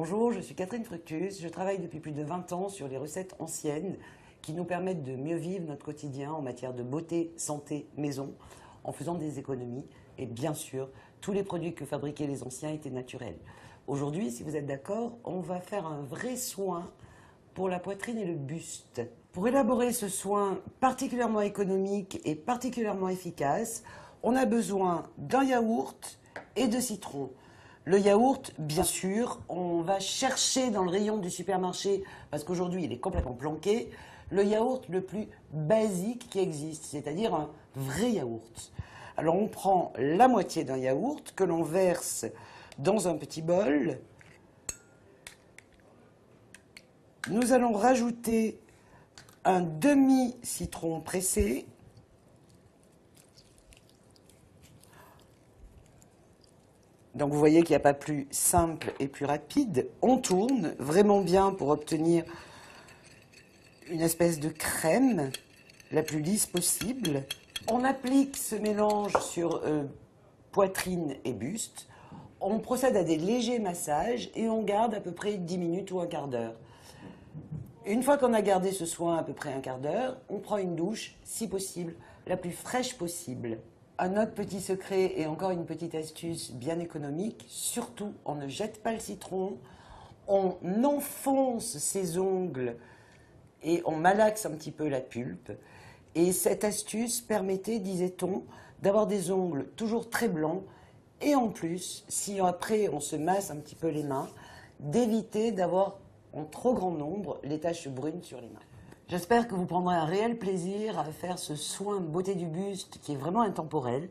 Bonjour, je suis Catherine Fructus. Je travaille depuis plus de 20 ans sur les recettes anciennes qui nous permettent de mieux vivre notre quotidien en matière de beauté, santé, maison, en faisant des économies. Et bien sûr, tous les produits que fabriquaient les anciens étaient naturels. Aujourd'hui, si vous êtes d'accord, on va faire un vrai soin pour la poitrine et le buste. Pour élaborer ce soin particulièrement économique et particulièrement efficace, on a besoin d'un yaourt et de citron. Le yaourt, bien sûr, on va chercher dans le rayon du supermarché, parce qu'aujourd'hui il est complètement planqué, le yaourt le plus basique qui existe, c'est-à-dire un vrai yaourt. Alors on prend la moitié d'un yaourt que l'on verse dans un petit bol. Nous allons rajouter un demi-citron pressé. Donc vous voyez qu'il n'y a pas plus simple et plus rapide. On tourne vraiment bien pour obtenir une espèce de crème la plus lisse possible. On applique ce mélange sur poitrine et buste. On procède à des légers massages et on garde à peu près 10 minutes ou un quart d'heure. Une fois qu'on a gardé ce soin à peu près un quart d'heure, on prend une douche, si possible, la plus fraîche possible. Un autre petit secret et encore une petite astuce bien économique, surtout on ne jette pas le citron, on enfonce ses ongles et on malaxe un petit peu la pulpe. Et cette astuce permettait, disait-on, d'avoir des ongles toujours très blancs et en plus, si après on se masse un petit peu les mains, d'éviter d'avoir en trop grand nombre les taches brunes sur les mains. J'espère que vous prendrez un réel plaisir à faire ce soin beauté du buste qui est vraiment intemporel.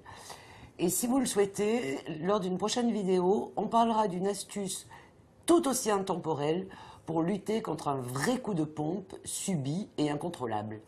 Et si vous le souhaitez, lors d'une prochaine vidéo, on parlera d'une astuce tout aussi intemporelle pour lutter contre un vrai coup de pompe subi et incontrôlable.